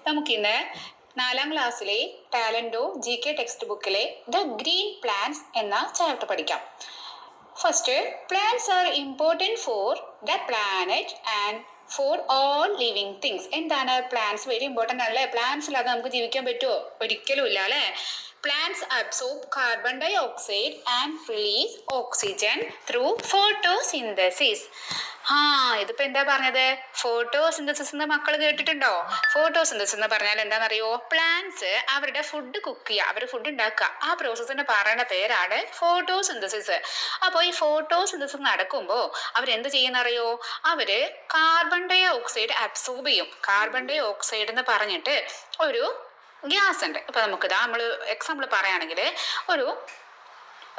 നമുക്കിന്ന് 4ാം ക്ലാസ്സിലെ ടാലന്റോ GK ടെക്സ്റ്റ് ബുക്കിലെ ദ ഗ്രീൻ പ്ലാന്റ്സ് എന്ന ചാപ്റ്റർ പഠിക്കാം. First, plants are important for the planet and for all living things. എന്താണ് പ്ലാന്റ്സ്? വെരി ഇമ്പോർട്ടൻ്റ് ആണല്ലേ. പ്ലാന്റ്സ് ഇല്ലാതെ നമുക്ക് ജീവിക്കാൻ പറ്റുമോ? ഒരിക്കലും ഇല്ല അല്ലേ. Plants absorb carbon dioxide and release oxygen through photosynthesis. ഇതിപ്പോ എന്താ പറഞ്ഞത്? ഫോട്ടോസിന്തസിസ് എന്ന് മക്കൾ കേട്ടിട്ടുണ്ടോ? ഫോട്ടോസിന്തസിസ് എന്ന് പറഞ്ഞാൽ എന്താണെന്നറിയോ? പ്ലാന്റ്സ് അവരുടെ ഫുഡ് കുക്ക് ചെയ്യുക, അവർ ഫുഡ് ഉണ്ടാക്കുക, ആ പ്രോസസ്സിന് പറയുന്ന പേരാണ് ഫോട്ടോസിന്തസിസ്. അപ്പോൾ ഈ ഫോട്ടോസിന്തസിസ് നടക്കുമ്പോൾ അവരെന്ത് ചെയ്യുന്നറിയോ? അവര് കാർബൺ ഡൈ ഓക്സൈഡ് അബ്സോർബ് ചെയ്യും. കാർബൺ ഡൈ ഓക്സൈഡ് എന്ന് പറഞ്ഞിട്ട് ഒരു ഗ്യാസ് ഉണ്ട്. ഇപ്പൊ നമുക്കിതാ നമ്മൾ എക്സാമ്പിൾ പറയുകയാണെങ്കിൽ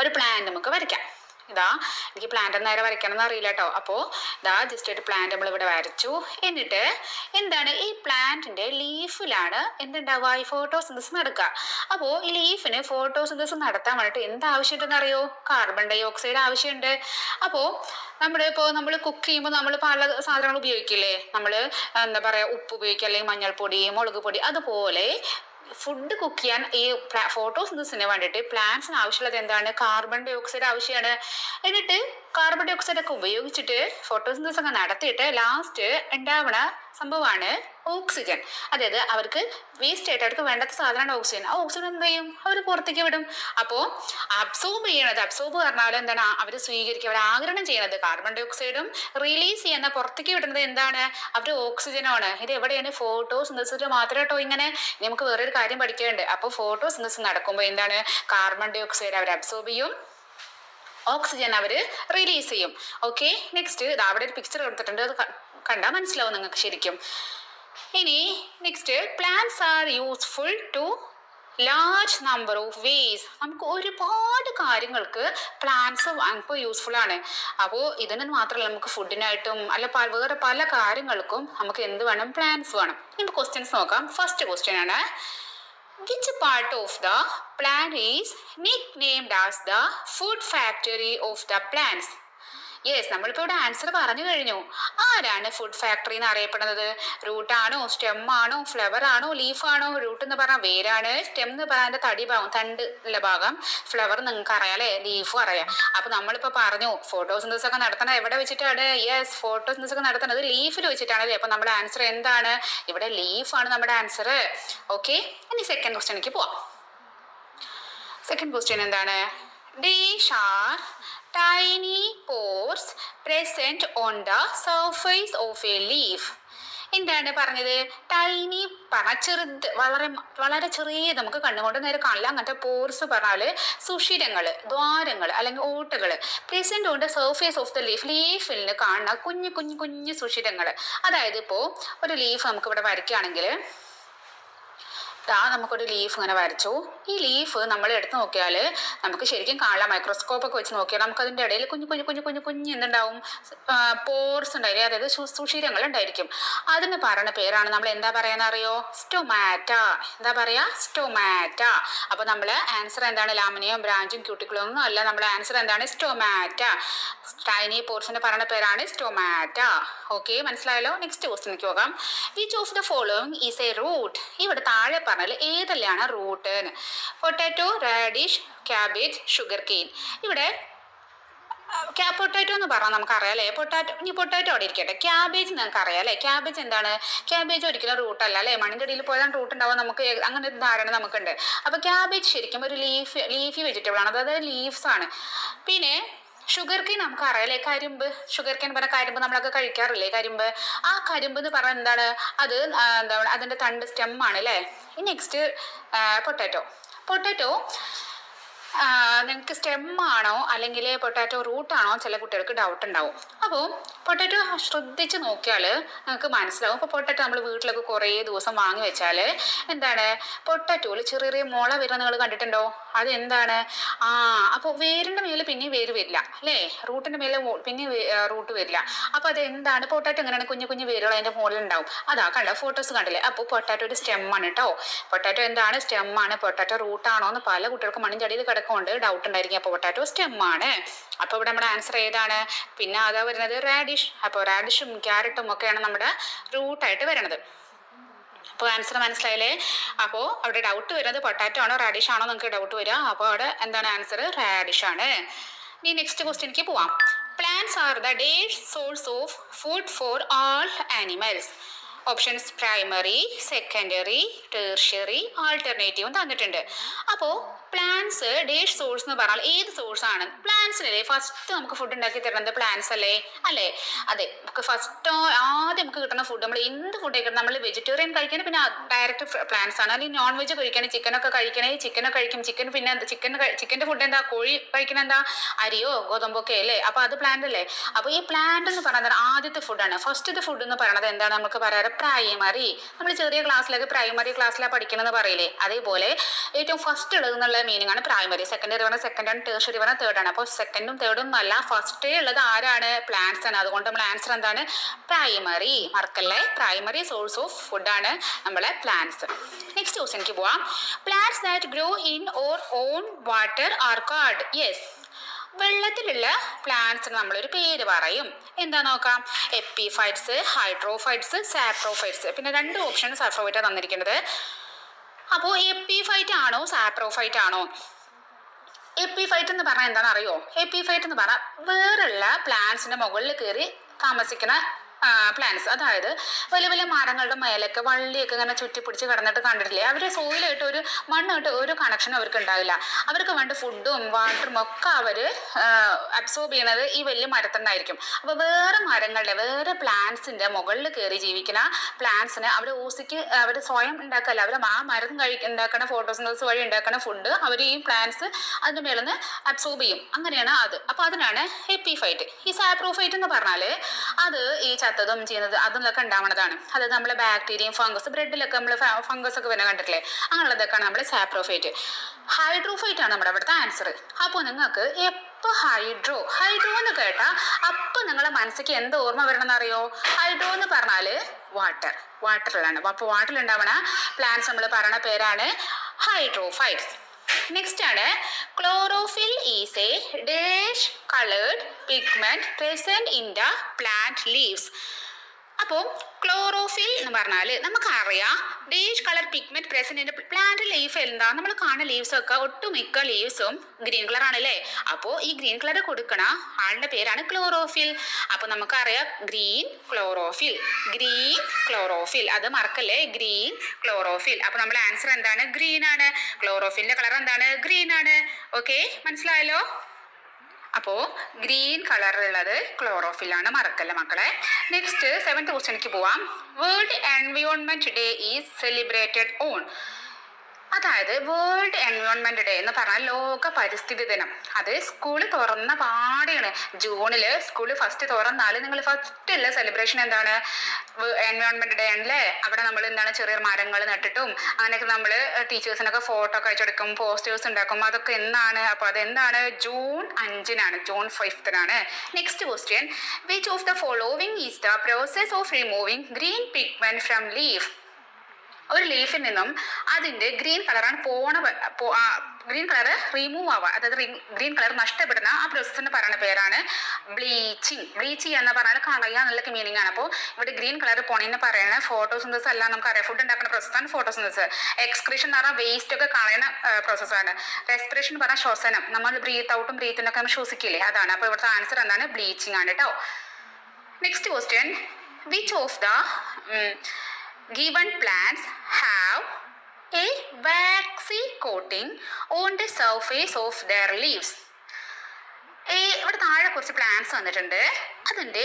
ഒരു പ്ലാന്റ് നമുക്ക് വരയ്ക്കാം. എനിക്ക് പ്ലാന്റ് നേരെ വരയ്ക്കണം എന്ന് അറിയില്ല കേട്ടോ. അപ്പോൾ ജസ്റ്റ് ഒരു പ്ലാന്റ് നമ്മൾ ഇവിടെ വരച്ചു. എന്നിട്ട് എന്താണ്, ഈ പ്ലാന്റിന്റെ ലീഫിലാണ് എന്തുണ്ടാവുക? ഈ ഫോട്ടോസിന്തസിസ് നടക്കുക. അപ്പോൾ ഈ ലീഫിന് ഫോട്ടോസിന്തസിസ് നടത്താൻ വേണ്ടിയിട്ട് എന്ത് ആവശ്യമുണ്ടെന്ന് അറിയോ? കാർബൺ ഡൈ ഓക്സൈഡ് ആവശ്യമുണ്ട്. അപ്പോൾ നമ്മൾ കുക്ക് ചെയ്യുമ്പോൾ നമ്മൾ പല സാധനങ്ങൾ ഉപയോഗിക്കില്ലേ? നമ്മൾ എന്താ പറയുക, ഉപ്പ് ഉപയോഗിക്കുക, അല്ലെങ്കിൽ മഞ്ഞൾപ്പൊടി, മുളക് പൊടി. അതുപോലെ ഫുഡ് കുക്ക് ചെയ്യാൻ ഈ ഫോട്ടോസിന്തസിന് വേണ്ടിയിട്ട് പ്ലാന്റ്സിന് ആവശ്യമുള്ളത് എന്താണ്? കാർബൺ ഡൈ ഓക്സൈഡ് ആവശ്യമാണ്. എന്നിട്ട് കാർബൺ ഡൈ ഓക്സൈഡ് ഒക്കെ ഉപയോഗിച്ചിട്ട് ഫോട്ടോസിന്തസിസ് ഒക്കെ നടത്തിയിട്ട് ലാസ്റ്റ് ഉണ്ടാവണ സംഭവമാണ് ഓക്സിജൻ. അതായത് അവർക്ക് വേസ്റ്റ് ആയിട്ട് അവർക്ക് വേണ്ടാത്ത സാധനമാണ് ഓക്സിജൻ. ആ ഓക്സിജൻ എന്ത് ചെയ്യും? അവർ പുറത്തേക്ക് വിടും. അപ്പോൾ അബ്സോർബ് ചെയ്യണത്, അബ്സോർബ് പറഞ്ഞാൽ എന്താണ്? അവർ സ്വീകരിക്കുക, അവർ ആഗിരണം ചെയ്യണത് കാർബൺ ഡൈ ഓക്സൈഡും, റിലീസ് ചെയ്യുന്ന പുറത്തേക്ക് വിടുന്നത് എന്താണ്? അവർ ഓക്സിജനാണ്. ഇത് എവിടെയാണ്? ഫോട്ടോസിന്തസിസ് മാത്രമേ കേട്ടോ. ഇങ്ങനെ നമുക്ക് വേറൊരു കാര്യം പഠിക്കാനുണ്ട്. അപ്പോൾ ഫോട്ടോസിന്തസിസ് നടക്കുമ്പോൾ എന്താണ്? കാർബൺ ഡൈ ഓക്സൈഡ് അവർ അബ്സോർബ് ചെയ്യും, ഓക്സിജൻ അവർ റിലീസ് ചെയ്യും. ഓക്കെ, നെക്സ്റ്റ് അവിടെ ഒരു പിക്ചർ കൊടുത്തിട്ടുണ്ട്, അത് കണ്ടാൽ മനസ്സിലാവും നിങ്ങൾക്ക് ശരിക്കും. ഇനി next, plants are useful to large number of ways. നമുക്ക് ഒരുപാട് കാര്യങ്ങൾക്ക് പ്ലാന്റ്സ് ഇപ്പോൾ യൂസ്ഫുൾ ആണ്. അപ്പോൾ ഇതിന് മാത്രമല്ല, നമുക്ക് ഫുഡിനായിട്ടും അല്ല വേറെ പല കാര്യങ്ങൾക്കും നമുക്ക് എന്ത് വേണം? പ്ലാന്റ്സ് വേണം. നമുക്ക് ക്വസ്റ്റ്യൻസ് നോക്കാം. ഫസ്റ്റ് ക്വസ്റ്റ്യൻ ആണ്, which part of the plant is nicknamed as the food factory of the plants? Yes, നമ്മളിപ്പോൾ ഇവിടെ ആൻസർ പറഞ്ഞു കഴിഞ്ഞു. ആരാണ് ഫുഡ് ഫാക്ടറി എന്ന് അറിയപ്പെടുന്നത്? റൂട്ടാണോ, സ്റ്റെം ആണോ, ഫ്ലവർ ആണോ, ലീഫാണോ? റൂട്ട് എന്ന് പറഞ്ഞാൽ വേരാണ്, സ്റ്റെം എന്ന് പറഞ്ഞാൽ അതിൻ്റെ തടി ഭാഗം, തണ്ടുള്ള ഭാഗം, ഫ്ലവർ നിങ്ങൾക്ക് അറിയാം അല്ലേ, ലീഫും അറിയാം. അപ്പോൾ നമ്മളിപ്പോൾ പറഞ്ഞു ഫോട്ടോസിന്തസിസ് ഒക്കെ നടത്തുന്നത് എവിടെ വെച്ചിട്ടാണ്? യെസ്, ഫോട്ടോസിന്തസിസ് ഒക്കെ നടത്തുന്നത് ലീഫിൽ വെച്ചിട്ടാണ് അല്ലേ. അപ്പോൾ നമ്മുടെ ആൻസർ എന്താണ്? ഇവിടെ ലീഫാണ് നമ്മുടെ ആൻസർ. ഓക്കെ, ഇനി സെക്കൻഡ് ക്വസ്റ്റ്യനിലേക്ക് പോവാം. സെക്കൻഡ് ക്വസ്റ്റ്യൻ എന്താണ്? These are tiny pores present on the surface of a leaf. എന്താണ് പറഞ്ഞത്? ടൈനി പറഞ്ഞാൽ ചെറുത്, വളരെ വളരെ ചെറിയ, നമുക്ക് കണ്ണുകൊണ്ട് നേരെ കാണില്ല. അങ്ങനത്തെ പോർസ് പറഞ്ഞാൽ സുഷിരങ്ങൾ, ദ്വാരങ്ങൾ അല്ലെങ്കിൽ ഓട്ടകൾ. Present on the surface of the leaf, ലീഫിൽ കാണുന്ന കുഞ്ഞു കുഞ്ഞു കുഞ്ഞു സുഷിരങ്ങൾ. അതായത് ഇപ്പോൾ ഒരു ലീഫ് നമുക്ക് ഇവിടെ വരയ്ക്കുകയാണെങ്കിൽ നമുക്കൊരു ലീഫ് ഇങ്ങനെ വരച്ചു. ഈ ലീഫ് നമ്മൾ എടുത്ത് നോക്കിയാൽ നമുക്ക് ശരിക്കും കാണാം. മൈക്രോസ്കോപ്പ് ഒക്കെ വെച്ച് നോക്കിയാൽ നമുക്ക് അതിൻ്റെ ഇടയിൽ കുഞ്ഞു കുഞ്ഞു കുഞ്ഞു കുഞ്ഞു കുഞ്ഞു എന്തുണ്ടാവും? പോർസ് ഉണ്ടായിരിക്കും, അതായത് സുഷിരങ്ങൾ ഉണ്ടായിരിക്കും. അതിന് പറയുന്ന പേരാണ് നമ്മൾ എന്താ പറയാന്ന് അറിയോ? സ്റ്റൊമാറ്റ. എന്താ പറയാ? സ്റ്റൊമാറ്റ. അപ്പോൾ നമ്മൾ ആൻസർ എന്താണ്? ലാമിനിയും ബ്രാഞ്ചും ക്യൂട്ടിക്കിളും ഒന്നും അല്ല. നമ്മുടെ ആൻസർ എന്താണ്? സ്റ്റൊമാറ്റ. ടൈനി പോർസിന്റെ പറയുന്ന പേരാണ് സ്റ്റൊമാറ്റ. ഓക്കെ, മനസ്സിലായല്ലോ. നെക്സ്റ്റ് ക്വസ്റ്റ്യനിലേക്ക് പോകാം. Which of the following is a root? ഇവിടെ താഴെ പറഞ്ഞാൽ ഏതെല്ലാം root? Potato, radish, cabbage, sugar cane. ഇവിടെ പൊട്ടാറ്റോ എന്ന് പറഞ്ഞാൽ നമുക്കറിയാം അല്ലേ. പൊട്ടാറ്റോ അവിടെ ഇരിക്കട്ടെ. ക്യാബേജ് നിങ്ങൾക്ക് അറിയാം അല്ലേ. ക്യാബേജ് എന്താണ്? ക്യാബേജ് ഒരിക്കലും റൂട്ടല്ല അല്ലേ. മണ്ണിൻ്റെ ഇടയിൽ പോയാൽ റൂട്ട് ഉണ്ടാവും. നമുക്ക് അങ്ങനെ ഒരു ധാരണ നമുക്കുണ്ട്. അപ്പോൾ ക്യാബേജ് ശരിക്കും ഒരു ലീഫി വെജിറ്റബിൾ ആണ്, അതായത് ലീവ്സ് ആണ്. പിന്നെ ഷുഗർ കെയിൻ നമുക്ക് അറിയാലേ, കരിമ്പ്. ഷുഗർ കെയിൻ പറഞ്ഞ കരിമ്പ് നമ്മളൊക്കെ കഴിക്കാറില്ലേ, കരിമ്പ്. ആ കരിമ്പ് എന്ന് പറഞ്ഞാൽ എന്താണ്? അത് എന്താണ്? അതിൻ്റെ തണ്ട് സ്റ്റെം ആണ് അല്ലേ. നെക്സ്റ്റ് പൊട്ടാറ്റോ നിങ്ങൾക്ക് സ്റ്റെം ആണോ അല്ലെങ്കിൽ പൊട്ടാറ്റോ റൂട്ടാണോ ചില കുട്ടികൾക്ക് ഡൗട്ട് ഉണ്ടാവും. അപ്പോൾ പൊട്ടാറ്റോ ശ്രദ്ധിച്ച് നോക്കിയാൽ നിങ്ങൾക്ക് മനസ്സിലാവും. ഇപ്പോൾ പൊട്ടാറ്റോ നമ്മൾ വീട്ടിലൊക്കെ കുറേ ദിവസം വാങ്ങി വെച്ചാൽ എന്താണ്? പൊട്ടാറ്റോയിൽ ചെറിയ ചെറിയ മുള വരുന്ന നിങ്ങൾ കണ്ടിട്ടുണ്ടോ? അതെന്താണ്? അപ്പോൾ വേരിൻ്റെ മേലെ പിന്നെ വേര് വരില്ല അല്ലേ, റൂട്ടിൻ്റെ മേലെ പിന്നെ റൂട്ട് വരില്ല. അപ്പോൾ അതെന്താണ്? പൊട്ടാറ്റോ എങ്ങനെയാണ്? കുഞ്ഞു കുഞ്ഞു വേരുകൾ അതിൻ്റെ മുകളിൽ ഉണ്ടാവും. കണ്ട ഫോട്ടോസ് കണ്ടില്ലേ. അപ്പോൾ പൊട്ടാറ്റോ ഒരു സ്റ്റെം ആണ് കേട്ടോ. പൊട്ടാറ്റോ എന്താണ്? സ്റ്റെം ആണ്. പൊട്ടാറ്റോ റൂട്ടാണോ എന്ന് പല കുട്ടികൾക്ക് മണ്ണിൻ്റെ അടിയിൽ കൊണ്ട് ഡൗട്ട് ഉണ്ടായിരിക്കും. അപ്പോൾ പൊട്ടാറ്റോ സ്റ്റെം ആണ്. അപ്പോൾ ഇവിടെ നമ്മുടെ ആൻസർ ഏതാണ്? പിന്നെ അതാ വരുന്നത് റാഡിഷ്. അപ്പോൾ റാഡിഷും ക്യാരറ്റും ഒക്കെയാണ് നമ്മുടെ റൂട്ടായിട്ട് വരുന്നത്. അപ്പോൾ ആൻസർ മനസ്സിലായില്ലേ? അപ്പോൾ അവിടെ ഡൗട്ട് വരുന്നത് പൊട്ടാറ്റോ ആണോ റാഡിഷ് ആണോ നിങ്ങൾക്ക് ഡൗട്ട് വരിക. അപ്പോൾ അവിടെ എന്താണ് ആൻസർ? റാഡിഷ് ആണ്. ഇനി നെക്സ്റ്റ് ക്വസ്റ്റ്യനിലേക്ക് പോവാം. Plants are the dash source of food for all animals. Options primary, secondary, tertiary, ആൾട്ടർനേറ്റീവും തന്നിട്ടുണ്ട്. അപ്പോൾ പ്ലാന്റ്സ് ഡേഷ് സോഴ്സ് എന്ന് പറഞ്ഞാൽ ഏത് സോഴ്സ് ആണ്? പ്ലാന്റ്സിനല്ലേ ഫസ്റ്റ് നമുക്ക് ഫുഡ് ഉണ്ടാക്കി തരുന്നത് പ്ലാന്റ്സ് അല്ലേ? അതെ, നമുക്ക് ഫസ്റ്റ് ആദ്യം നമുക്ക് കിട്ടുന്ന ഫുഡ് നമ്മൾ എന്ത് ഫുഡ് കഴിക്കണം? നമ്മൾ വെജിറ്റേറിയൻ കഴിക്കാൻ പിന്നെ ഡയറക്റ്റ് പ്ലാന്റ്സ് ആണ്. അല്ലെങ്കിൽ നോൺ വെജ് കഴിക്കണേ, ചിക്കനൊക്കെ കഴിക്കണേ ചിക്കനൊക്കെ കഴിക്കും. പിന്നെ ചിക്കൻ്റെ ഫുഡ് എന്താ? കോഴി കഴിക്കണ എന്താ? അരിയോ ഗോതമ്പോ ഒക്കെ അല്ലേ? അപ്പോൾ അത് പ്ലാന്റ് അല്ലേ? അപ്പോൾ ഈ പ്ലാന്റ് എന്ന് പറയുന്നത് ആദ്യത്തെ ഫുഡാണ്. ഫസ്റ്റത്തെ ഫുഡ് എന്ന് പറയുന്നത് എന്താണ് നമുക്ക് പറയാറ്? പ്രൈമറി. നമ്മൾ ചെറിയ ക്ലാസ്സിലൊക്കെ പ്രൈമറി ക്ലാസ്സിലാണ് പഠിക്കണമെന്ന് പറയില്ലേ? അതേപോലെ ഏറ്റവും ഫസ്റ്റ് ഉള്ളത് എന്നുള്ള മീനിങ് ആണ് പ്രൈമറി. സെക്കൻഡറി പറഞ്ഞാൽ സെക്കൻഡ് ആണ്, ടേർഷ്യറി പറഞ്ഞാൽ തേർഡ് ആണ്. അപ്പോൾ സെക്കൻഡും തേർഡും അല്ല, ഫസ്റ്റേ ഉള്ളത് ആരാണ്? പ്ലാന്റ്സ് ആണ്. അതുകൊണ്ട് നമ്മൾ ആൻസർ എന്താണ്? പ്രൈമറി. മറക്കല്ലേ, പ്രൈമറി സോഴ്സ് ഓഫ് ഫുഡ് ആണ് നമ്മളെ പ്ലാന്റ്സ്. നെക്സ്റ്റ് ക്വസ്റ്റ്യനിലേക്ക് പോവാം. Plants that grow in or on water are called. Yes, വെള്ളത്തിലുള്ള പ്ലാന്റ്സിന് നമ്മളൊരു പേര് പറയും. എന്താ നോക്കാം? Epiphytes, hydrophytes, saprophytes. പിന്നെ 2 ഓപ്ഷൻ സാപ്രോഫൈറ്റാണ് തന്നിരിക്കുന്നത്. അപ്പോൾ എപ്പിഫൈറ്റ് ആണോ സാപ്രോഫൈറ്റ് ആണോ? എപ്പിഫൈറ്റ് എന്ന് പറഞ്ഞാൽ എന്താണെന്ന് അറിയോ? എപ്പിഫൈറ്റ് എന്ന് പറഞ്ഞാൽ വേറുള്ള പ്ലാന്റ്സിന്റെ മുകളിൽ കയറി താമസിക്കുന്ന പ്ലാന്റ്സ്. അതായത് വലിയ വലിയ മരങ്ങളുടെ മേലൊക്കെ വള്ളിയൊക്കെ ഇങ്ങനെ ചുറ്റിപ്പിടിച്ച് കിടന്നിട്ട് കണ്ടിട്ടില്ലേ? അവർ സോയിലായിട്ട് ഒരു മണ്ണായിട്ട് ഒരു കണക്ഷനും അവർക്ക് ഉണ്ടാവില്ല. അവർക്ക് വേണ്ട ഫുഡും വാട്ടറും ഒക്കെ അവർ അബ്സോർബ് ചെയ്യുന്നത് ഈ വലിയ മരത്തിനായിരിക്കും. അപ്പോൾ വേറെ മരങ്ങളുടെ വേറെ പ്ലാന്റ്സിന്റെ മുകളിൽ കയറി ജീവിക്കുന്ന പ്ലാന്റ്സിന് അവർ ഓസിക്ക് അവർ സ്വയം ഉണ്ടാക്കല്ല, അവർ ആ മരം ഉണ്ടാക്കുന്ന ഫോട്ടോസിന്തസിസ് വഴി ഉണ്ടാക്കുന്ന ഫുഡ് അവർ ഈ പ്ലാന്റ്സ് അതിന്റെ മേളിൽ നിന്ന് അബ്സോർബ് ചെയ്യും. അങ്ങനെയാണ് അത്. അപ്പോൾ അതിനാണ് എപ്പിഫൈറ്റ്. ഈ സാപ്രോഫൈറ്റ് എന്ന് പറഞ്ഞാൽ അത് ഈ ചത്തതും ചെയ്യുന്നത് അതൊക്കെ ഉണ്ടാവണതാണ്. അതായത് നമ്മളെ ബാക്ടീരിയയും ഫംഗസ്, ബ്രെഡിലൊക്കെ നമ്മൾ ഫംഗസ് ഒക്കെ വരുന്ന കണ്ടിട്ടില്ലേ? അങ്ങനെയുള്ളതൊക്കെയാണ് നമ്മൾ സാപ്രോഫൈറ്റ്. ഹൈഡ്രോഫൈറ്റ് ആണ് നമ്മുടെ അവിടുത്തെ ആൻസർ. അപ്പോൾ നിങ്ങൾക്ക് എപ്പോൾ ഹൈഡ്രോ എന്ന് കേട്ടാൽ അപ്പോൾ നിങ്ങളെ മനസ്സിലേക്ക് എന്ത് ഓർമ്മ വരണം എന്നറിയോ? ഹൈഡ്രോ എന്ന് പറഞ്ഞാൽ വാട്ടറിലാണ്. അപ്പോൾ വാട്ടറിൽ ഉണ്ടാവണ പ്ലാന്റ്സ് നമ്മൾ പറയണ പേരാണ് ഹൈഡ്രോഫൈറ്റ്സ്. നെക്സ്റ്റ് ആണ് chlorophyll is A dash coloured pigment present in the plant leaves. അപ്പോൾ ക്ലോറോഫിൽ എന്ന് പറഞ്ഞാൽ നമുക്കറിയാം dash colour pigment present in plant leaf. എന്താ നമ്മൾ കാണുന്ന ലീവ്സ് ഒക്കെ ഒട്ടുമിക്ക ലീവ്സും ഗ്രീൻ കളർ ആണല്ലേ? അപ്പോൾ ഈ ഗ്രീൻ കളർ കൊടുക്കണ ആളുടെ പേരാണ് ക്ലോറോഫിൽ. അപ്പോൾ നമുക്കറിയാം ഗ്രീൻ ക്ലോറോഫിൽ അത് മറക്കല്ലേ, ഗ്രീൻ ക്ലോറോഫിൽ. അപ്പോൾ നമ്മുടെ ആൻസർ എന്താണ്? ഗ്രീൻ ആണ്. ക്ലോറോഫിലിന്റെ കളർ എന്താണ്? ഗ്രീൻ ആണ്. ഓക്കെ, മനസ്സിലായല്ലോ? അപ്പോൾ ഗ്രീൻ കളറുള്ളത് ക്ലോറോഫിലാണ്, മറക്കല്ല മക്കളെ. നെക്സ്റ്റ് 7th ക്വസ്റ്റ്യനിലേക്ക് പോവാം. World environment day is celebrated on. അതായത് വേൾഡ് എൻവയോൺമെന്റ് ഡേ എന്ന് പറഞ്ഞാൽ ലോക പരിസ്ഥിതി ദിനം. അത് സ്കൂള് തുറന്ന പാടെയാണ്. ജൂണിൽ സ്കൂള് ഫസ്റ്റ് തുറന്നാൽ നിങ്ങൾ ഫസ്റ്റ് ഉള്ള സെലിബ്രേഷൻ എന്താണ്? എൻവയോൺമെന്റ് ഡേ ആണല്ലേ? അവിടെ നമ്മൾ എന്താണ് ചെറിയ മരങ്ങൾ നട്ടിട്ടും അങ്ങനെയൊക്കെ നമ്മൾ ടീച്ചേഴ്സിനൊക്കെ ഫോട്ടോ ഒക്കെ അയച്ചെടുക്കും, പോസ്റ്റേഴ്സ് ഉണ്ടാക്കും. അതൊക്കെ എന്നാണ്? അപ്പോൾ അതെന്താണ്? ജൂൺ 5-നാണ്, ജൂൺ 5-നാണ്. Next question. Which of the following is the process of removing green pigment from leaf. ഒരു ലീഫിൽ നിന്നും അതിൻ്റെ ഗ്രീൻ കളറാണ് ഗ്രീൻ കളർ റിമൂവ് ആവുക, അതായത് ഗ്രീൻ കളർ നഷ്ടപ്പെടുന്ന ആ പ്രോസസ്സിന് പറയുന്ന പേരാണ് ബ്ലീച്ചിങ് എന്ന് പറഞ്ഞാൽ കളയുക എന്നുള്ള മീനിങ് ആണ്. അപ്പോൾ ഇവിടെ ഗ്രീൻ കളർ പോണേന്ന് പറയുന്നത് ഫോട്ടോസിന്തസിസ് അല്ല, നമുക്കറിയാം ഫുഡ് ഉണ്ടാക്കുന്ന പ്രോസസ്സാണ് ഫോട്ടോസിന്തസിസ്. എക്സ്ക്രീഷൻ എന്ന് പറഞ്ഞാൽ വേസ്റ്റ് ഒക്കെ കളയുന്ന പ്രോസസ്സാണ്. റെസ്പിറേഷൻ എന്ന് പറഞ്ഞാൽ ശ്വസനം, നമ്മൾ ബ്രീത്ത് ഔട്ടും ബ്രീത്തിനൊക്കെ നമ്മൾ ശ്വസിക്കില്ലേ, അതാണ്. അപ്പോൾ ഇവിടുത്തെ ആൻസർ എന്താണ്? ബ്ലീച്ചിങ് ആണ് കേട്ടോ. Next question. Which of the given plants have a waxy coating on the surface of their leaves. ഇവിടെ താഴെ കുറച്ച് പ്ലാന്റ്സ് വന്നിട്ടുണ്ട്. അതിൻ്റെ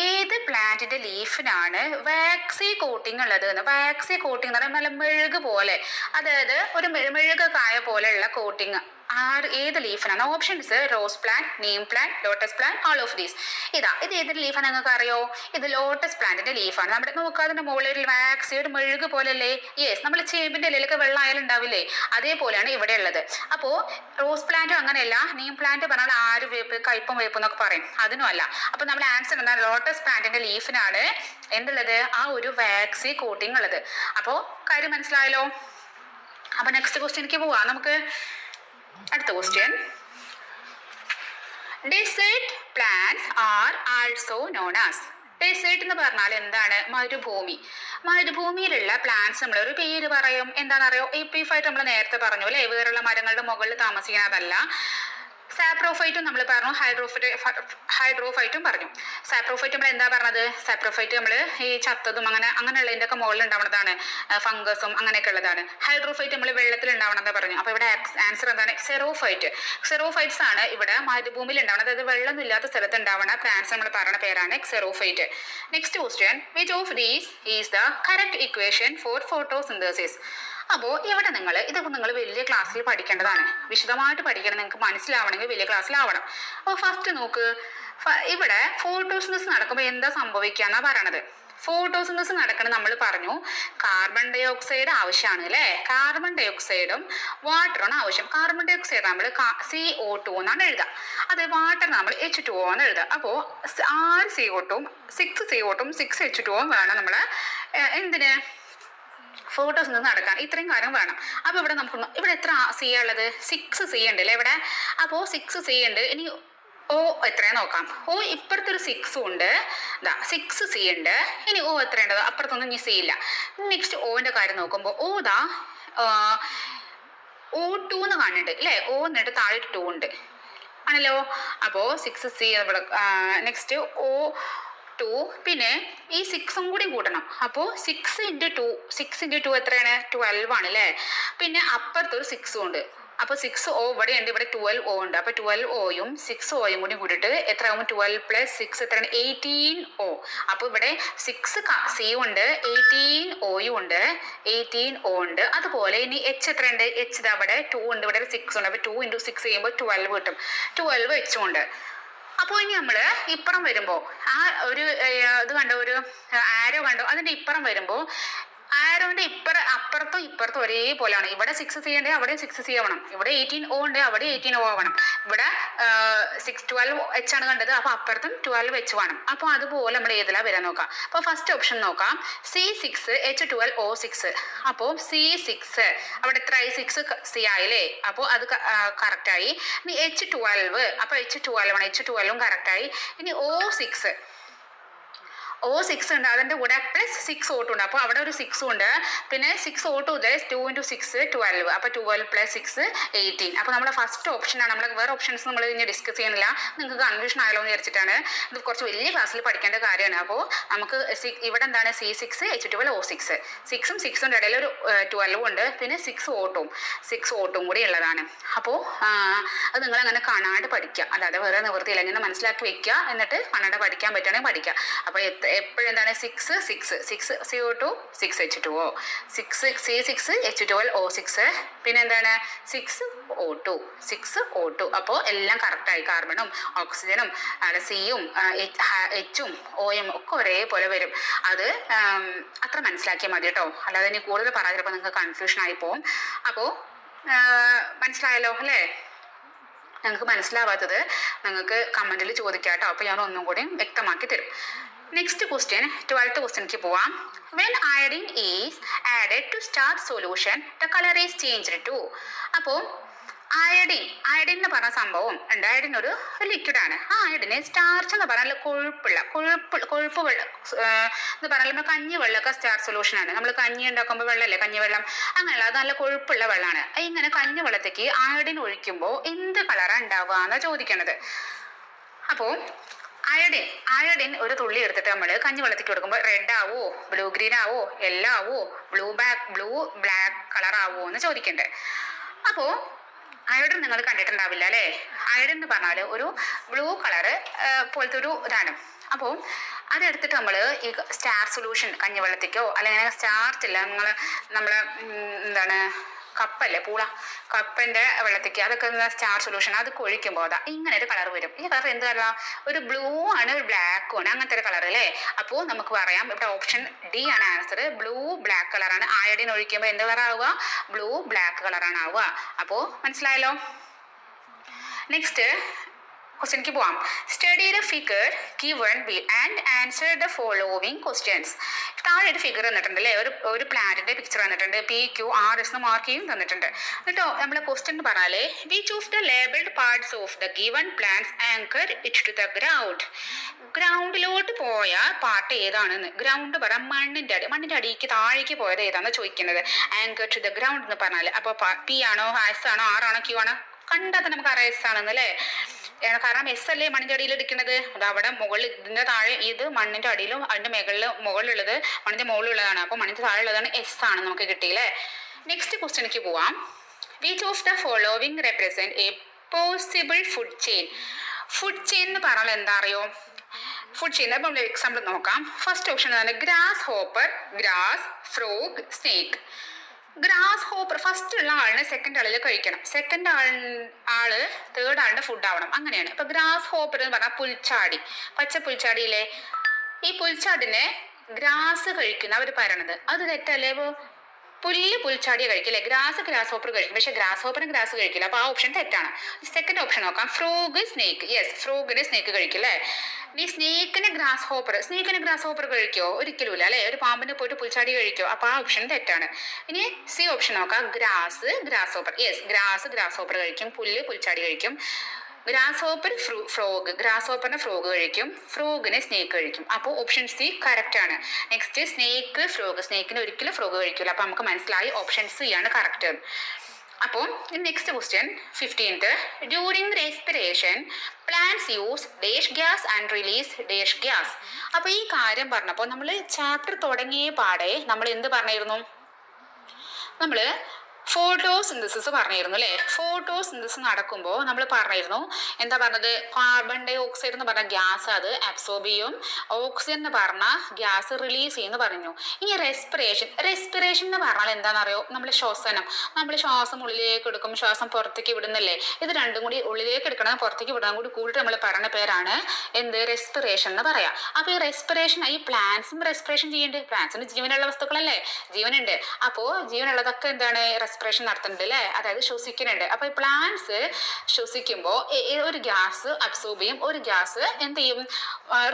ഏത് പ്ലാന്റിന്റെ ലീഫിനാണ് വാക്സി കോട്ടിങ് ഉള്ളത് എന്ന്? വാക്സി കോട്ടിങ് എന്ന് പറയുമ്പോൾ നല്ല മെഴുക് പോലെ, അതായത് ഒരു മെഴുക് കായ പോലെയുള്ള കോട്ടിങ് ഏത് ലീഫിനാണ്? Options rose plant, neem plant, lotus plant, all of these. ഇത് ഏതൊരു ലീഫാണ് നിങ്ങൾക്ക് അറിയോ? ഇത് ലോട്ടസ് പ്ലാന്റിന്റെ ലീഫാണ്. നമ്മുടെ നോക്കുക, അതിന്റെ മുകളിൽ ഒരു വാക്സി ഒരു മെഴുക് പോലെയല്ലേ? യെസ്, നമ്മൾ ചേമ്പിന്റെ ഇലയിലൊക്കെ വെള്ളം ആയാലും ഉണ്ടാവില്ലേ, അതേപോലെയാണ് ഇവിടെ ഉള്ളത്. അപ്പോൾ റോസ് പ്ലാന്റും അങ്ങനെയല്ല. നീം പ്ലാന്റ് പറഞ്ഞാൽ ആര് വേപ്പ്, കയ്പം വേപ്പ് എന്നൊക്കെ പറയും, അതിനും അല്ല. അപ്പോൾ നമ്മൾ ആൻസർ എന്താണ്? ലോട്ടസ് പ്ലാന്റിന്റെ ലീഫിനാണ് എന്തുള്ളത്? ആ ഒരു വാക്സി കോട്ടിങ് ഉള്ളത്. അപ്പോൾ കാര്യം മനസ്സിലായല്ലോ? അപ്പോൾ നെക്സ്റ്റ് ക്വസ്റ്റ്യനിലേക്ക് പോവാം നമുക്ക്. അടുത്ത question. Desert plants are also known as. ഡെസേർട്ട് എന്ന് പറഞ്ഞാൽ എന്താണ്? മരുഭൂമി. മരുഭൂമിയിലുള്ള പ്ലാന്റ്സ് നമ്മളൊരു പേര് പറയും. എന്താണെന്നറിയോ? എപ്പിഫൈറ്റ് നമ്മൾ നേരത്തെ പറഞ്ഞു അല്ലേ, വേറുള്ള മരങ്ങളുടെ മുകളിൽ താമസിക്കുന്നതല്ല. സാപ്രോഫൈറ്റും നമ്മൾ പറഞ്ഞു, ഹൈഡ്രോഫൈറ്റും പറഞ്ഞു. സാപ്രോഫൈറ്റ് നമ്മൾ എന്താ പറഞ്ഞത്? സാപ്രോഫൈറ്റ് നമ്മൾ ഈ ചത്തതും അങ്ങനെയുള്ളതിൻ്റെ ഒക്കെ മുകളിൽ ഉണ്ടാവുന്നതാണ്, ഫംഗസും അങ്ങനെയൊക്കെ ഉള്ളതാണ്. ഹൈഡ്രോഫൈറ്റ് നമ്മൾ വെള്ളത്തിൽ ഉണ്ടാവണമെന്ന് പറഞ്ഞു. അപ്പോൾ ഇവിടെ ആൻസർ എന്താണ്? സെറോഫൈറ്റ്. സെറോഫൈറ്റ്സ് ആണ് ഇവിടെ മരുഭൂമിയിൽ ഉണ്ടാവുന്നത്, അതായത് വെള്ളമൊന്നും ഇല്ലാത്ത സ്ഥലത്ത് ഉണ്ടാവുന്ന പ്ലാന്റ്സ് നമ്മൾ പറയുന്ന പേരാണ് xerophyte. Next question, which of these is the correct equation for photosynthesis? അപ്പോൾ ഇവിടെ ഇതൊക്കെ നിങ്ങൾ വലിയ ക്ലാസ്സിൽ പഠിക്കേണ്ടതാണ്, വിശദമായിട്ട് പഠിക്കണം. നിങ്ങൾക്ക് മനസ്സിലാവണമെങ്കിൽ വലിയ ക്ലാസ്സിലാവണം. അപ്പോൾ ഫസ്റ്റ് നോക്ക്, ഇവിടെ ഫോട്ടോസിന്തസിസ് നടക്കുമ്പോൾ എന്താ സംഭവിക്കുക എന്നാണ് പറയണത്. ഫോട്ടോസിന്തസിസ് നടക്കണം നമ്മൾ പറഞ്ഞു, കാർബൺ ഡൈ ഓക്സൈഡ് ആവശ്യമാണ് അല്ലേ. കാർബൺ ഡൈ ഓക്സൈഡും വാട്ടറാണ് ആവശ്യം. കാർബൺ ഡൈ ഓക്സൈഡ് നമ്മൾ CO2 എന്നാണ് എഴുതുക, അത് വാട്ടർ നമ്മൾ H2O എന്ന് എഴുതുക. അപ്പോൾ 6 CO2ഉം 6 CO2ഉം 6 H2O വേണം നമ്മൾ എന്തിന്? ഫോട്ടോസിന്തസിസ് നടക്കാൻ ഇത്രയും കാര്യം വേണം. അപ്പോൾ ഇവിടെ എത്ര C ഉള്ളത്? 6 C ഉണ്ട് അല്ലേ ഇവിടെ. അപ്പോൾ 6 C ഉണ്ട്. ഇനി O എത്രയാ നോക്കാം. O ഇപ്പുറത്തൊരു 6 ഉണ്ട്, 6 C ഉണ്ട്. ഇനി O എത്രയുണ്ട്? അപ്പുറത്തൊന്നും ഇനി C ഇല്ല. നെക്സ്റ്റ് ഓന്റെ കാര്യം നോക്കുമ്പോൾ O2 എന്ന് കാണുന്നുണ്ട് അല്ലേ. O എന്നിട്ട് താഴെ 2 ഉണ്ട് ആണല്ലോ. അപ്പോൾ 6 C നെക്സ്റ്റ് O2, പിന്നെ ഈ 6ഉം കൂടി കൂട്ടണം. അപ്പോൾ 6 × 2 എത്രയാണ്? 12 ആണ് അല്ലേ. പിന്നെ അപ്പുറത്തൊരു 6ഉം ഉണ്ട്. അപ്പോൾ 6O ഇവിടെ ഉണ്ട്, ഇവിടെ 12O ഉണ്ട്. അപ്പോൾ 12Oയും 6Oയും കൂടി കൂട്ടിയിട്ട് എത്രയാവും? 12 + 6 എത്രയാണ്? 18O. അപ്പോൾ ഇവിടെ 6 C ഉണ്ട്, 18Oയും ഉണ്ട്, 18O ഉണ്ട്. അതുപോലെ ഇനി H എത്രയുണ്ട്? H അവിടെ 2 ഉണ്ട്, ഇവിടെ 6 ഉണ്ട്. അപ്പോൾ 2 × 6 ചെയ്യുമ്പോൾ 12 കിട്ടും. 12 H ഉണ്ട്. അപ്പോൾ ഇനി നമ്മൾ ഇപ്പുറം വരുമ്പോൾ ആ ഒരു ഇത് കണ്ടോ, ഒരു ആരോ കണ്ടോ, അതിൻ്റെ ഇപ്പുറം വരുമ്പോൾ ആരോന്റെ അപ്പുറത്തും ഇപ്പുറത്തും ഒരേപോലെയാണ്. ഇവിടെ 6 C ഉണ്ട്, അവിടെ 6 C ആവണം. ഇവിടെ 18O ഉണ്ട്, അവിടെ 18O ആവണം. ഇവിടെ 12 H ആണ് കണ്ടത്, അപ്പോൾ അപ്പുറത്തും 12 H വേണം. അപ്പോൾ അതുപോലെ നമ്മൾ ഏതിലാണ് വരാൻ നോക്കാം. അപ്പോൾ ഫസ്റ്റ് ഓപ്ഷൻ നോക്കാം, C6 H12O6. അപ്പോൾ C6 അവിടെ എത്രയായി? 6 C ആയില്ലേ. അപ്പോൾ അത് കറക്റ്റായി. ഇനി H12, അപ്പോൾ H12 ആണ്, H12ഉം കറക്റ്റായി. ഇനി O6 ഉണ്ട്, അതിൻ്റെ കൂടെ +6O2 ഉണ്ട്. അപ്പോൾ അവിടെ ഒരു 6 ഉണ്ട്. പിന്നെ 6O2 2 × 6 12. അപ്പോൾ 12 + 6 18. അപ്പോൾ നമ്മുടെ ഫസ്റ്റ് ഓപ്ഷനാണ്. നമ്മൾ വേറെ ഓപ്ഷൻസ് നമ്മൾ ഇനി ഡിസ്കസ് ചെയ്യുന്നില്ല, നിങ്ങൾക്ക് കൺഫ്യൂഷൻ ആയാലോ എന്ന് വിചാരിച്ചിട്ടാണ്. ഇത് കുറച്ച് വലിയ ക്ലാസ്സിൽ പഠിക്കേണ്ട കാര്യമാണ്. അപ്പോൾ നമുക്ക് ഇവിടെ എന്താണ്? C6 H12O6. 6ഉം 6ഉം ഇടയിൽ ഒരു 12 ഉണ്ട്, പിന്നെ 6O2ഉം കൂടി ഉള്ളതാണ്. അപ്പോൾ അത് നിങ്ങൾ അങ്ങനെ കാണാണ്ട് പഠിക്കുക, അല്ലാതെ വേറെ നിവൃത്തിയില്ല. ഇങ്ങനെ മനസ്സിലാക്കി വെക്കുക, എന്നിട്ട് കാണാണ്ട് പഠിക്കാൻ പറ്റുകയാണെങ്കിൽ പഠിക്കുക. അപ്പോൾ എപ്പോഴും എന്താണ്? 6 CO2 6 H2O, C6 H12O6, പിന്നെ എന്താണ്? 6O2. അപ്പോൾ എല്ലാം കറക്റ്റായി. കാർബണും ഓക്സിജനും സിയും എച്ചും ഓയും ഒക്കെ ഒരേപോലെ വരും. അത് അത്ര മനസ്സിലാക്കിയാൽ മതി കേട്ടോ, അല്ലാതെ ഇനി കൂടുതൽ പറയാൻ ചിലപ്പോൾ നിങ്ങൾക്ക് കൺഫ്യൂഷൻ ആയി പോകും. അപ്പോൾ മനസ്സിലായല്ലോ അല്ലേ? നിങ്ങൾക്ക് മനസ്സിലാവാത്തത് നിങ്ങൾക്ക് കമൻറ്റിൽ ചോദിക്കാം കേട്ടോ, അപ്പോൾ ഞാൻ ഒന്നും കൂടി വ്യക്തമാക്കി തരും. നെക്സ്റ്റ് ക്വസ്റ്റ്യൻ, 12th ക്വസ്റ്റ്യനിലേക്ക് പോവാം. When iodine is added to starch solution the colour is changed to. അപ്പോൾ അയഡിൻ എന്ന് പറഞ്ഞ സംഭവം ഉണ്ട്. അയഡിൻ ഒരു ലിക്വിഡാണ്. ആ അയഡിന് സ്റ്റാർച്ച് എന്ന് പറഞ്ഞാൽ കൊഴുപ്പ് വെള്ളം എന്ന് പറഞ്ഞാൽ നമ്മൾ കഞ്ഞി വെള്ളമൊക്കെ സ്റ്റാർച്ച് സൊല്യൂഷനാണ്. നമ്മൾ കഞ്ഞി ഉണ്ടാക്കുമ്പോൾ വെള്ളമല്ലേ, കഞ്ഞിവെള്ളം, അങ്ങനെയുള്ള അത് നല്ല കൊഴുപ്പുള്ള വെള്ളമാണ്. ഇങ്ങനെ കഞ്ഞി വെള്ളത്തേക്ക് അയഡിൻ ഒഴിക്കുമ്പോൾ എന്ത് കളറാണ് ഉണ്ടാവുക എന്നാണ് ചോദിക്കണത്. അപ്പോൾ അയഡിൻ ഒരു തുള്ളി എടുത്തിട്ട് നമ്മൾ കഞ്ഞി വെള്ളത്തേക്ക് കൊടുക്കുമ്പോൾ റെഡ് ആവോ, ബ്ലൂ ഗ്രീൻ ആവോ, യെല്ലോ ആവോ, ബ്ലൂ ബ്ലാക്ക് കളർ ആവോ എന്ന് ചോദിക്കണ്ടേ. അപ്പോൾ അയഡിൻ നിങ്ങൾ കണ്ടിട്ടുണ്ടാവില്ല അല്ലേ. അയഡിൻ എന്ന് പറഞ്ഞാൽ ഒരു ബ്ലൂ കളറ് പോലത്തെ ഒരു ഇതാണ്. അപ്പോൾ അതെടുത്തിട്ട് നമ്മൾ ഈ സ്റ്റാർ സൊല്യൂഷൻ കഞ്ഞിവെള്ളത്തേക്കോ അല്ലെങ്കിൽ സ്റ്റാർച്ച് ഇല്ല നമ്മൾ എന്താണ് കപ്പല്ലേ, കപ്പൻ്റെ വെള്ളത്തേക്ക്, അതൊക്കെ സ്റ്റാർ സൊല്യൂഷൻ, അത് ഒഴിക്കുമ്പോൾ അതാ ഇങ്ങനെ ഒരു കളർ വരും. ഈ കളർ എന്ത് കളറാ? ഒരു ബ്ലൂ ആണ്, ഒരു ബ്ലാക്കും ആണ്, അങ്ങനത്തെ ഒരു കളർ അല്ലേ. അപ്പോൾ നമുക്ക് പറയാം ഇവിടെ ഓപ്ഷൻ ഡി ആണ് ആൻസർ. ബ്ലൂ ബ്ലാക്ക് കളറാണ്. അയഡിൻ ഒഴിക്കുമ്പോൾ എന്ത് കളർ ആവുക? ബ്ലൂ ബ്ലാക്ക് കളറാണ് ആവുക. അപ്പോൾ മനസ്സിലായല്ലോ. നെക്സ്റ്റ് ക്വസ്റ്റ്യനിലേക്ക് പോവാം. Study the figure given and answer the following questions. താഴെ ഒരു ഫിഗർ തന്നിട്ടുണ്ട് അല്ലേ, ഒരു പ്ലാന്റിന്റെ പിക്ചർ തന്നിട്ടുണ്ട്, PQRS എന്ന് മാർക്ക് ചെയ്യും തന്നിട്ടുണ്ട്. എന്നിട്ടോ നമ്മളെ ക്വസ്റ്റ്യൻ പറഞ്ഞാല് which of the labelled parts of the given plants anchor it to the ground. ഗ്രൗണ്ടിലോട്ട് പോയ പാർട്ട് ഏതാണെന്ന്. ഗ്രൗണ്ട് പറയാം മണ്ണിന്റെ അടിക്ക് താഴേക്ക് പോയത് ഏതാണെന്ന് ചോദിക്കുന്നത്. ആങ്കർ ടു ദ ഗ്രൗണ്ട് എന്ന് പറഞ്ഞാൽ അപ്പോൾ P ആണോ S ആണോ R ആണോ Q ആണോ? കണ്ടാൽ തന്നെ നമുക്ക് അറിയാം S ആണെന്ന് അല്ലേ. കാരണം S അല്ലേ മണ്ണിന്റെ അടിയിൽ എടുക്കുന്നത്. അത് അവിടെ മുകളിൽ ഇതിന്റെ താഴെ ഇത് മണ്ണിന്റെ അടിയിലും അതിന്റെ മുകളിലുള്ളത് മണ്ണിന്റെ മുകളിലുള്ളതാണ്. അപ്പോൾ മണ്ണിന്റെ താഴെ ഉള്ളതാണ് S ആണ് നമുക്ക് കിട്ടിയില്ലേ. നെക്സ്റ്റ് ക്വസ്റ്റ്യനിലേക്ക് പോവാം. Which of the following represent A possible food chain. Food chain എന്ന് പറഞ്ഞാൽ എന്താ അറിയോ? ഫുഡ് ചെയിൻ അപ്പം നമ്മൾ എക്സാമ്പിൾ നോക്കാം. ഫസ്റ്റ് ഓപ്ഷൻ ആണ് grass hopper, grass, frog, snake. Grass hopper first ഉള്ള ആളിന് സെക്കൻഡ് ആളിൽ കഴിക്കണം, സെക്കൻഡ് ആള് തേർഡ് ആളിന്റെ ഫുഡ് ആവണം, അങ്ങനെയാണ്. ഇപ്പൊ ഗ്രാസ് ഹോപ്പർ എന്ന് പറഞ്ഞാൽ പുൽച്ചാടി, പച്ച പുൽച്ചാടിയില്ലേ, ഈ പുൽച്ചാടിനെ ഗ്രാസ് കഴിക്കുന്ന അവർ പറയണത് അത് തെറ്റല്ലേ? ഇപ്പൊ പുൽച്ചാടിയെ കഴിക്കില്ലേ, ഗ്രാസ് ഹോപ്പർ കഴിക്കും, പക്ഷെ ഗ്രാസ് ഹോപ്പറിന് ഗ്രാസ് കഴിക്കില്ല, അപ്പൊ ആ ഓപ്ഷൻ തെറ്റാണ്. സെക്കൻഡ് ഓപ്ഷൻ നോക്കാം, ഫ്രോഗ്, സ്നേക്ക്. യെസ്, ഫ്രോഗിന് സ്നേക്ക് കഴിക്കില്ലേ. ഈ സ്നേക്കിന് ഗ്രാസ് ഹോപ്പർ കഴിക്കോ? ഒരിക്കലും ഇല്ല അല്ലെ. ഒരു പാമ്പിനെ പോയിട്ട് പുൽച്ചാടി കഴിക്കോ? അപ്പൊ ആ ഓപ്ഷൻ തെറ്റാണ്. ഇനി സി ഓപ്ഷൻ നോക്കാം, grass hopper. Yes, grass hopper കഴിക്കും, പുൽച്ചാടി കഴിക്കും. ഗ്രാസ് ഹോപ്പറിന് ഫ്രോഗ് കഴിക്കും, ഫ്രോഗിന് സ്നേക്ക് കഴിക്കും. അപ്പോൾ ഓപ്ഷൻ സി കറക്റ്റ് ആണ്. നെക്സ്റ്റ് സ്നേക്കിന് ഒരിക്കലും ഫ്രോഗ് കഴിക്കില്ല. അപ്പൊ നമുക്ക് മനസ്സിലായി ഓപ്ഷൻ സി ആണ് കറക്റ്റ്. അപ്പോൾ next question 15th. During respiration plants use dash gas and release dash gas. അപ്പോൾ ഈ കാര്യം പറഞ്ഞപ്പോൾ നമ്മൾ ചാപ്റ്റർ തുടങ്ങിയ പാടെ നമ്മൾ എന്ത് പറഞ്ഞിരുന്നു? നമ്മൾ ഫോട്ടോസിന്തസിസ് പറഞ്ഞിരുന്നു അല്ലേ. ഫോട്ടോസിന്തസിസ് നടക്കുമ്പോൾ നമ്മൾ പറഞ്ഞിരുന്നു എന്താ പറഞ്ഞത്? കാർബൺ ഡൈ ഓക്സൈഡ് എന്ന് പറഞ്ഞ ഗ്യാസ് അത് അബ്സോർബ് ചെയ്യും, ഓക്സിജൻ എന്ന് പറഞ്ഞ ഗ്യാസ് റിലീസ് ചെയ്യുമെന്ന് പറഞ്ഞു. ഇനി റെസ്പിറേഷൻ എന്ന് പറഞ്ഞാൽ എന്താണെന്നറിയോ? നമ്മൾ ശ്വാസം ഉള്ളിലേക്ക് എടുക്കും, ശ്വാസം പുറത്തേക്ക് വിടുന്നില്ലേ. ഇത് രണ്ടും കൂടി ഉള്ളിലേക്ക് എടുക്കണം പുറത്തേക്ക് വിടണം കൂടിയിട്ട് നമ്മൾ പറയുന്ന പേരാണ് എന്ത്? റെസ്പിറേഷൻ എന്ന് പറയാം. അപ്പൊ ഈ റെസ്പിറേഷൻ ഈ പ്ലാന്റ്സും റെസ്പിറേഷൻ ചെയ്യുന്നുണ്ട്. പ്ലാന്റ്സിന് ജീവനുള്ള വസ്തുക്കളല്ലേ, ജീവനുണ്ട്. അപ്പോൾ ജീവനുള്ളതൊക്കെ എന്താണ്? റെസ്പിറേഷൻ നടത്തുന്നുണ്ട് അല്ലേ, അതായത് ശ്വസിക്കുന്നുണ്ട്. അപ്പൊ ഈ പ്ലാന്റ്സ് ശ്വസിക്കുമ്പോൾ ഒരു ഗ്യാസ് അബ്സോർബ് ചെയ്യും, ഒരു ഗ്യാസ് എന്ത് ചെയ്യും?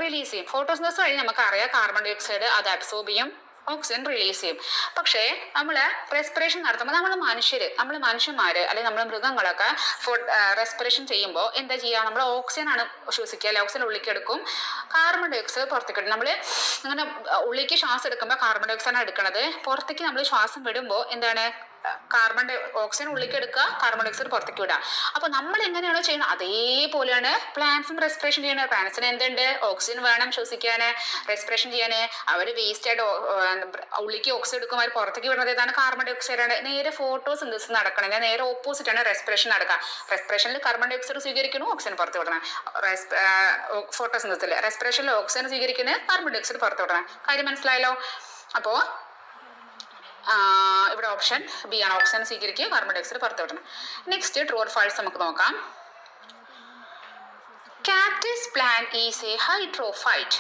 റിലീസ് ചെയ്യും. ഫോട്ടോസിന്തസിസ് വഴി നമുക്കറിയാം കാർബൺ ഡൈ ഓക്സൈഡ് അത് അബ്സോർബ് ചെയ്യും, ഓക്സിജൻ റിലീസ് ചെയ്യും. പക്ഷേ നമ്മൾ റെസ്പിറേഷൻ നടത്തുമ്പോൾ നമ്മൾ മനുഷ്യന്മാര് അല്ലെങ്കിൽ നമ്മൾ മൃഗങ്ങളൊക്കെ റെസ്പിറേഷൻ ചെയ്യുമ്പോൾ എന്താ ചെയ്യുക? നമ്മൾ ഓക്സിജൻ ആണ് ശ്വസിക്കുക അല്ലെ, ഓക്സിജൻ ഉള്ളിലേക്ക് എടുക്കും, കാർബൺ ഡൈ ഓക്സൈഡ് പുറത്തേക്ക് ഇടും. നമ്മൾ ഇങ്ങനെ ഉള്ളിലേക്ക് ശ്വാസം എടുക്കുമ്പോൾ കാർബൺ ഡൈ ഓക്സൈഡ് ആണ് എടുക്കുന്നത്, പുറത്തേക്ക് നമ്മൾ ശ്വാസം വിടുമ്പോൾ എന്താണ്? ഓക്സിജൻ ഉള്ളിലേക്ക് എടുക്കുക, കാർബൺ ഡൈ ഓക്സൈഡ് പുറത്തേക്ക് വിടുക. അപ്പൊ നമ്മൾ എങ്ങനെയാണോ ചെയ്യുന്നത് അതേപോലെയാണ് പ്ലാന്റ്സും റെസ്പിറേഷൻ ചെയ്യുന്നത്. പ്ലാന്റ്സിന് എന്തുണ്ട്? ഓക്സിജൻ വേണം ശ്വസിക്കാന്, റെസ്പിറേഷൻ ചെയ്യാന്. അവർ വേസ്റ്റ് ആയിട്ട് ഉള്ളിലേക്ക് ഓക്സിജൻ എടുക്കും, അവർ പുറത്തേക്ക് വിടുന്നത് ഏതാണ്? കാർബൺ ഡൈ ഓക്സൈഡ് ആണ്. നേരെ ഫോട്ടോസിന്തസിസ് നടക്കണത് നേരെ ഓപ്പോസിറ്റ് ആണ് റെസ്പിറേഷൻ നടക്കുക. റെസ്പിറേഷനിൽ കാർബൺ ഡൈ ഓക്സൈഡ് സ്വീകരിക്കുന്നു, ഓക്സിജൻ പുറത്ത് വിടണം. ഫോട്ടോസിന്തസിസിൽ റെസ്പിറേഷനിൽ ഓക്സിജൻ സ്വീകരിക്കുന്നത്, കാർബൺ ഡൈ ഓക്സൈഡ് പുറത്ത് വിടണം. കാര്യം മനസ്സിലായല്ലോ? അപ്പോ ഇവിടെ ഓപ്ഷൻ ബി ആണ്, ഓക്സിജൻ സ്വീകരിക്കുക, കാർബൺ ഡൈ ഓക്സൈഡ് പുറത്ത് വിടണം. നെക്സ്റ്റ് ട്രൂ ഓർ ഫാൾസ് നമുക്ക് നോക്കാം. Cactus plant is a hydrophyte.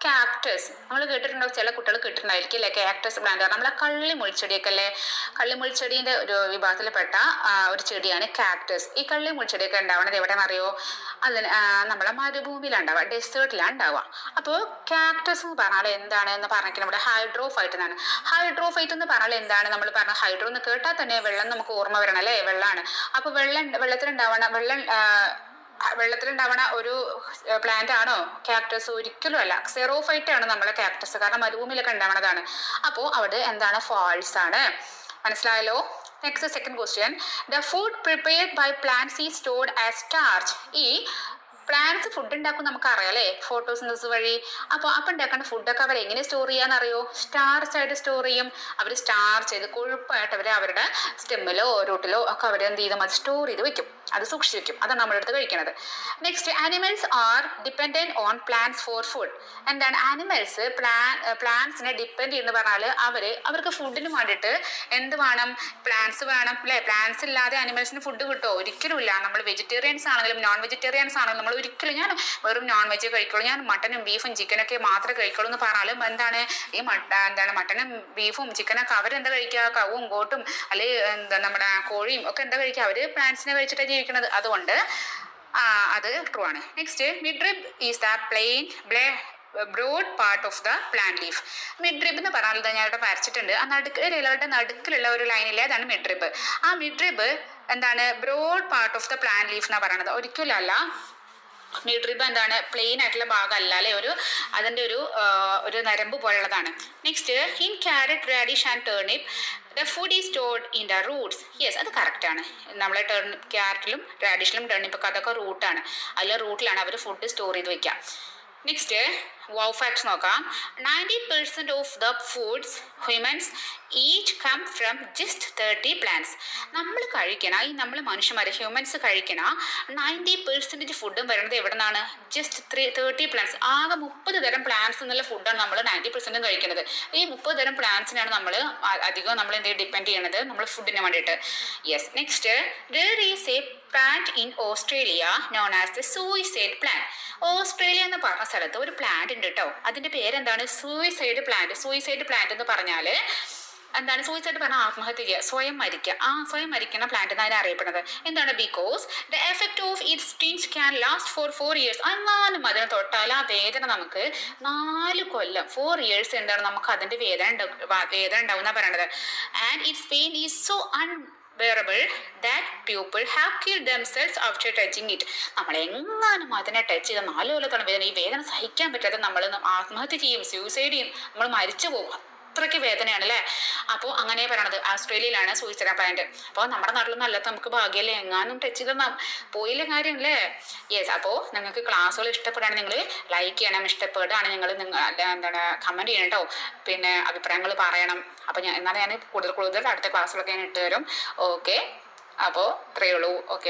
Cactus നമ്മൾ കേട്ടിട്ടുണ്ടോ? ചില കുട്ടികൾ കേട്ടിട്ടുണ്ടായിരിക്കും അല്ലെ. കാക്ടസ് പ്ലാന്റ് നമ്മളെ കള്ളിമുൾച്ചെടിയൊക്കെ അല്ലേ, കള്ളിമുൾച്ചെടീൻ്റെ ഒരു വിഭാഗത്തിൽപ്പെട്ട ഒരു ചെടിയാണ് കാക്ടസ്. ഈ കള്ളിമുൾച്ചെടിയൊക്കെ ഉണ്ടാവുന്നത് എവിടെയെന്നറിയോ? അതിന് നമ്മളെ മരുഭൂമിയിലാണ് ഉണ്ടാവുക, ഡെസേർട്ടിലാണ് ഉണ്ടാവുക. അപ്പോൾ കാക്ടസ് എന്ന് പറഞ്ഞാൽ എന്താണ് എന്ന് പറഞ്ഞിരിക്കുന്നത് ഇവിടെ ഹൈഡ്രോഫൈറ്റ് എന്നാണ്. ഹൈഡ്രോഫൈറ്റ് എന്ന് പറഞ്ഞാൽ എന്താണ്? നമ്മൾ പറഞ്ഞ ഹൈഡ്രോ എന്ന് കേട്ടാൽ തന്നെ വെള്ളം നമുക്ക് ഓർമ്മ വരണം അല്ലേ, വെള്ളമാണ്. അപ്പോൾ വെള്ളത്തിലുണ്ടാവണ ഒരു പ്ലാന്റ് ആണോ കാക്ടസ്? ഒരിക്കലും അല്ല, സെറോഫൈറ്റ് ആണ് നമ്മളെ കാക്ടസ്, കാരണം മരുഭൂമിയിലൊക്കെ ഉണ്ടാവണതാണ്. അപ്പോൾ അവിടെ എന്താണ്? ഫാൾസ് ആണ്. മനസ്സിലായല്ലോ? Next second question. The food prepared by plants is stored as starch. ഈ പ്ലാന്റ്സ് ഫുഡ് ഉണ്ടാക്കും നമുക്കറിയാം അല്ലേ, ഫോട്ടോസിന്തസിസ് വഴി. അപ്പോൾ ഉണ്ടാക്കുന്ന ഫുഡൊക്കെ അവർ എങ്ങനെ സ്റ്റോർ ചെയ്യാന്നറിയോ? സ്റ്റാർച്ച് ആയിട്ട് സ്റ്റോർ ചെയ്യും. അവർ സ്റ്റാർച്ച് ചെയ്ത് കൊഴുപ്പായിട്ട് അവരുടെ സ്റ്റെമ്മിലോ റൂട്ടിലോ ഒക്കെ അവർ എന്ത് ചെയ്ത് അത് സ്റ്റോർ ചെയ്ത് വെക്കും, അത് സൂക്ഷിച്ച് വെക്കും. അതാണ് നമ്മളെടുത്ത് കഴിക്കുന്നത്. Next, animals are dependent on plants for food. എന്താണ്? ആനിമൽസ് പ്ലാന്റ്സിനെ ഡിപ്പെൻഡ് ചെയ്യുന്ന പറഞ്ഞാൽ അവർക്ക് ഫുഡിന് വേണ്ടിയിട്ട് എന്ത് വേണം? പ്ലാന്റ്സ് വേണം അല്ലേ. പ്ലാന്റ്സ് ഇല്ലാതെ ആനിമൽസിന് ഫുഡ് കിട്ടുമോ? ഒരിക്കലും ഇല്ല. നമ്മൾ വെജിറ്റേറിയൻസ് ആണെങ്കിലും നോൺ വെജിറ്റേറിയൻസ് ആണെങ്കിലും നമ്മൾ ഒരിക്കലും ഞാൻ വെറും നോൺ വെജ് കഴിക്കുള്ളൂ, ഞാൻ മട്ടനും ബീഫും ചിക്കനൊക്കെ മാത്രമേ കഴിക്കുള്ളൂ എന്ന് പറഞ്ഞാലും എന്താണ്? ഈ മട്ടനും ബീഫും ചിക്കനൊക്കെ അവരെന്താ കഴിക്കുക? കവും ഗോട്ടും അല്ലെങ്കിൽ നമ്മുടെ കോഴിയും ഒക്കെ എന്താ കഴിക്കുക? അവർ പ്ലാന്റ്സിനെ കഴിച്ചിട്ടാണ് ജീവിക്കുന്നത്. അതുകൊണ്ട് അത് ട്രൂ ആണ്. Next midrib is the plain broad part of the plant leaf. Midrib എന്ന് പറഞ്ഞാൽ ഞാൻ ഇവിടെ വരച്ചിട്ടുണ്ട്. ആ ഇലകളുടെ നടുക്കിലുള്ള ഒരു ലൈനില്ലേ, അതാണ് മിഡ്രിബ്. ആ മിഡ്രിബ് എന്താണ് broad part of the plant leaf എന്നാണ് പറയണത്. ഒരിക്കലല്ല മിഡ്രിബ് എന്താണ് പ്ലെയിൻ ആയിട്ടുള്ള ഭാഗമല്ല അല്ലെ, അതിൻ്റെ ഒരു നരമ്പ് പോലുള്ളതാണ്. Next in carrot radish and turnip the food is stored in the roots. Yes, അത് കറക്റ്റാണ്. നമ്മളെ ക്യാരറ്റിലും റാഡിഷിലും ടേർണിപ്പൊക്കെ അതൊക്കെ റൂട്ടാണ്. അതിലെ റൂട്ടിലാണ് അവർ ഫുഡ് സ്റ്റോർ ചെയ്ത് വെക്കുക. നെക്സ്റ്റ് വൗ ഫാക്ട്സ് നോക്കാം. 90% of the foods humans eat come from just 30 plants. നമ്മൾ മനുഷ്യന്മാർ ഹ്യൂമൻസ് കഴിക്കണ 90% ഫുഡും വരുന്നത് എവിടെ നിന്നാണ്? Just 30 plants. ആകെ 30 തരം പ്ലാന്റ്സ് എന്നുള്ള ഫുഡാണ് നമ്മൾ 90% കഴിക്കുന്നത്. ഈ 30 തരം പ്ലാന്റ്സിനാണ് നമ്മൾ അധികം നമ്മൾ ഡിപ്പെൻഡ് ചെയ്യണത് നമ്മൾ ഫുഡിന് വേണ്ടിയിട്ട്. Yes. Next there is a plant in Australia known as the suicide plant. Australia എന്ന് പറഞ്ഞ സ്ഥലത്ത് ഒരു പ്ലാന്റ് ഉണ്ട് കേട്ടോ. അതിന്റെ പേരെന്താണ്? Suicide plant. സൂയിസൈഡ് പ്ലാന്റ് എന്ന് പറഞ്ഞാൽ എന്താണ്? സൂയിസൈഡ് പറഞ്ഞാൽ ആത്മഹത്യ ചെയ്യുക, സ്വയം മരിക്കുക. സ്വയം മരിക്കുന്ന പ്ലാന്റ് എന്നാണ് അറിയപ്പെടുന്നത്. എന്താണ്? Because the effect of it stings can last for 4 years. എന്നാലും അതിനെ തൊട്ടാൽ ആ വേദന നമുക്ക് 4 കൊല്ലം 4 years എന്താണ് നമുക്ക് അതിന്റെ വേദന ഉണ്ടാവും എന്നാണ് പറയണത്. And it's pain is so unbearable that people have killed themselves after touching it. നമ്മൾ എങ്ങാനും അതിനെ ടച്ച് ചെയ്ത 4 കൊല്ലത്തോളം വേദന, ഈ വേദന സഹിക്കാൻ പറ്റാതെ നമ്മൾ ആത്മഹത്യ ചെയ്യും, സൂയിസൈഡ് ചെയ്യും, നമ്മൾ മരിച്ചു പോകും. അത്രയ്ക്ക് വേദനയാണ് അല്ലേ. അപ്പോൾ അങ്ങനെ പറയണത് ഓസ്ട്രേലിയയിലാണ് സൂയിസൈഡ് പ്ലാന്റ്. അപ്പോൾ നമ്മുടെ നാട്ടിലൊന്നും അല്ലാത്ത നമുക്ക് ഭാഗ്യമല്ലേ, എങ്ങാനും ടച്ച് ചെയ്ത പോയില്ല കാര്യം അല്ലേ. യെസ്. അപ്പോൾ നിങ്ങൾക്ക് ക്ലാസ്സുകൾ ഇഷ്ടപ്പെടുകയാണെങ്കിൽ നിങ്ങൾ ലൈക്ക് ചെയ്യണം, ഇഷ്ടപ്പെടുകയാണ് നിങ്ങൾ എന്താണ് കമൻറ്റ് ചെയ്യണം കേട്ടോ. പിന്നെ അഭിപ്രായങ്ങൾ പറയണം. അപ്പോൾ എന്നാലും ഞാൻ കൂടുതൽ അടുത്ത ക്ലാസ്സുകളൊക്കെ ഞാൻ ഇട്ട് തരും. ഓക്കെ, അപ്പോൾ ഇത്രയേ ഉള്ളൂ. ഓക്കെ.